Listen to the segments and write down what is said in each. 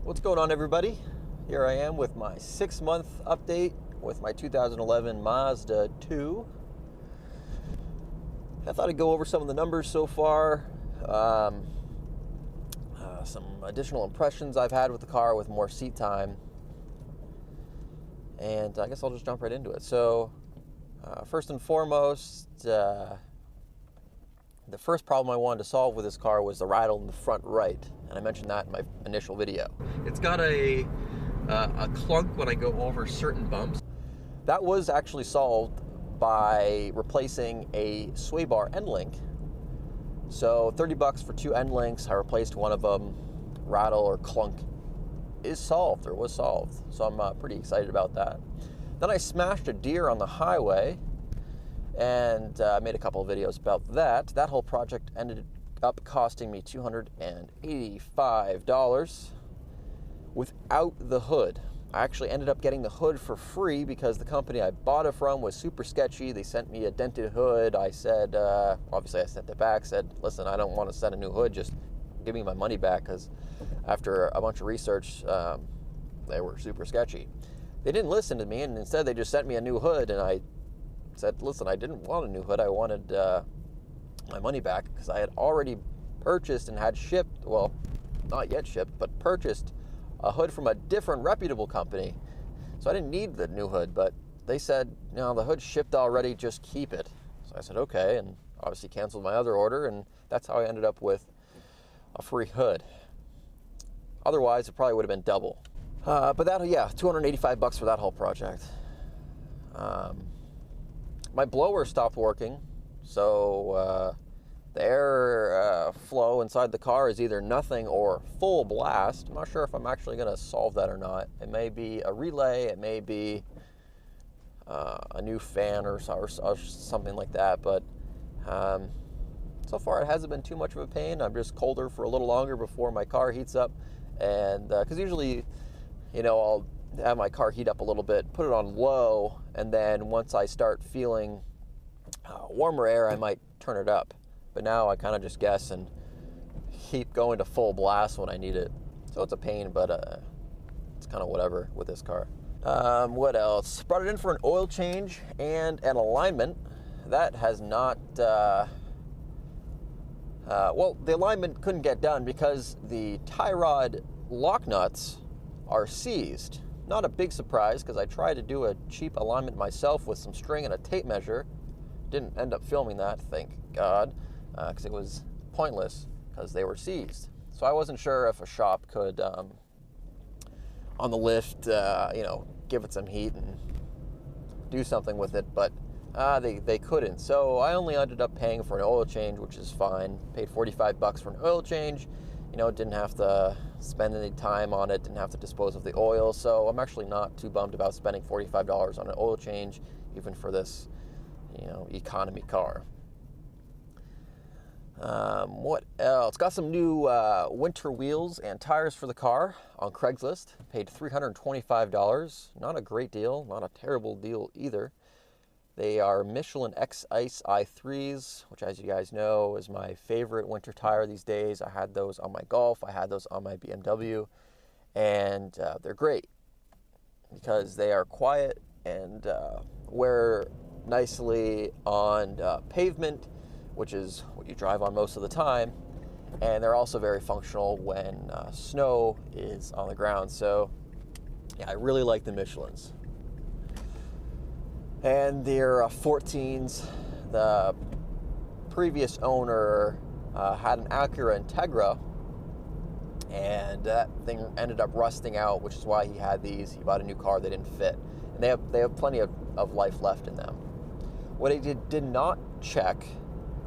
What's going on, everybody? Here I am with my 6-month update with my 2011 Mazda 2. I thought I'd go over some of the numbers so far, some additional impressions I've had with the car with more seat time, and I guess I'll just jump right into it. So, first and foremost, the first problem I wanted to solve with this car was the rattle in the front right, and I mentioned that in my initial video. It's got a clunk when I go over certain bumps. That was actually solved by replacing a sway bar end link. So $30 for 2 end links. I replaced one of them. Rattle or clunk is solved, or was solved. So I'm pretty excited about that. Then I smashed a deer on the highway, and I made a couple of videos about that. That whole project ended up costing me $285 without the hood. I actually ended up getting the hood for free because the company I bought it from was super sketchy. They sent me a dented hood. I said, obviously I sent it back, said, listen, I don't want to send a new hood, just give me my money back, because after a bunch of research, they were super sketchy. They didn't listen to me, and instead they just sent me a new hood, and I said, listen, I didn't want a new hood. I wanted my money back because I had already purchased and had shipped, well, not yet shipped, but purchased a hood from a different reputable company. So I didn't need the new hood, but they said, no, the hood's shipped already, just keep it. So I said, okay, and obviously canceled my other order, and that's how I ended up with a free hood. Otherwise, it probably would have been double. But that, yeah, $285 for that whole project. My blower stopped working, so the air flow inside the car is either nothing or full blast. I'm not sure if I'm actually going to solve that or not. It may be a relay, it may be a new fan or something like that, but so far it hasn't been too much of a pain. I'm just colder for a little longer before my car heats up, and because usually, you know, I'll have my car heat up a little bit, put it on low, and then once I start feeling warmer air, I might turn it up. But now I kind of just guess and keep going to full blast when I need it. So it's a pain, but it's kind of whatever with this car. What else? Brought it in for an oil change and an alignment. That has not, well, the alignment couldn't get done because the tie rod lock nuts are seized. Not a big surprise, because I tried to do a cheap alignment myself with some string and a tape measure. Didn't end up filming that, thank God, because it was pointless because they were seized. So I wasn't sure if a shop could, on the lift, you know, give it some heat and do something with it, but they couldn't. So I only ended up paying for an oil change, which is fine. Paid $45 for an oil change. You know, didn't have to spend any time on it, didn't have to dispose of the oil. So I'm actually not too bummed about spending $45 on an oil change, even for this, you know, economy car. What else? Got some new winter wheels and tires for the car on Craigslist. Paid $325. Not a great deal, not a terrible deal either. They are Michelin X Ice i3s, which, as you guys know, is my favorite winter tire these days. I had those on my Golf, I had those on my BMW, and they're great because they are quiet and wear nicely on pavement, which is what you drive on most of the time, and they're also very functional when snow is on the ground. So yeah, I really like the Michelins. And they're 14s. The previous owner had an Acura Integra, and that thing ended up rusting out, which is why he had these. He bought a new car, they didn't fit. And they have plenty of life left in them. What I did not check,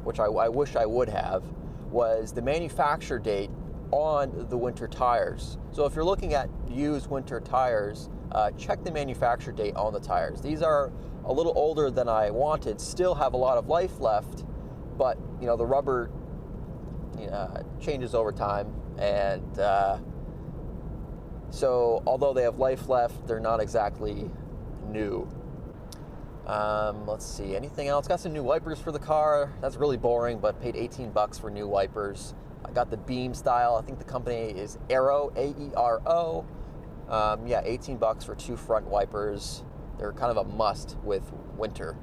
which I wish I would have, was the manufacture date on the winter tires. So if you're looking at used winter tires, check the manufacture date on the tires. These are a little older than I wanted, still have a lot of life left, but you know, the rubber changes over time, and so although they have life left, they're not exactly new. Let's see, anything else? Got some new wipers for the car. That's really boring, but paid $18 for new wipers. I got the beam style. I think the company is Aero, A-E-R-O. Yeah, 18 bucks for 2 front wipers. They're kind of a must with winter.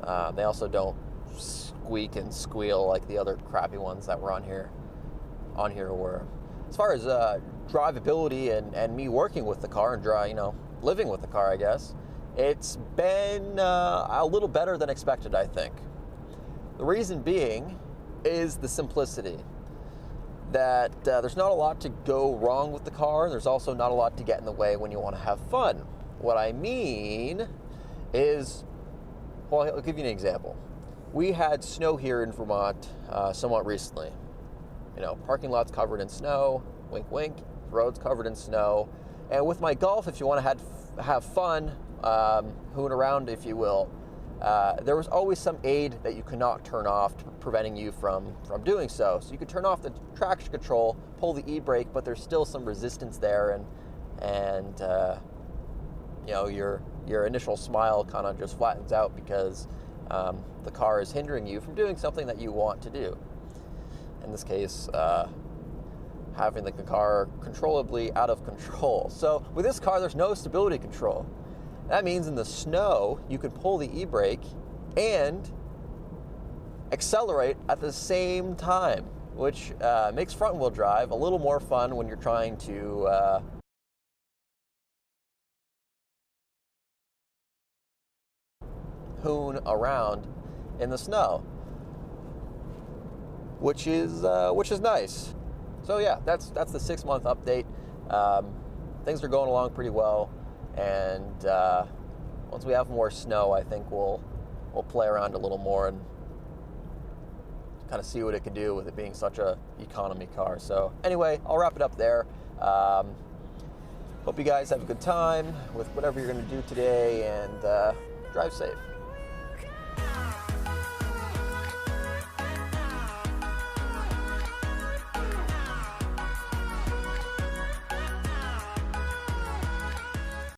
They also don't squeak and squeal like the other crappy ones that were on here were. As far as drivability and me working with the car and living with the car, I guess, it's been a little better than expected, I think. The reason being is the simplicity. That there's not a lot to go wrong with the car, and there's also not a lot to get in the way when you want to have fun. What I mean is, well, I'll give you an example. We had snow here in Vermont somewhat recently. Parking lots covered in snow, wink wink, roads covered in snow. And with my Golf, if you want to have fun, hoon around, if you will, there was always some aid that you could not turn off, preventing you from doing so. So you could turn off the traction control, pull the e-brake, but there's still some resistance there, and your initial smile kind of just flattens out because the car is hindering you from doing something that you want to do. In this case, having the car controllably out of control. So with this car, there's no stability control. That means in the snow, you can pull the e-brake and accelerate at the same time, which makes front-wheel drive a little more fun when you're trying to hoon around in the snow, which is nice. So yeah, that's the 6-month update. Things are going along pretty well. And once we have more snow, I think we'll play around a little more and kind of see what it can do with it being such a economy car. So anyway, I'll wrap it up there. Hope you guys have a good time with whatever you're going to do today, and drive safe.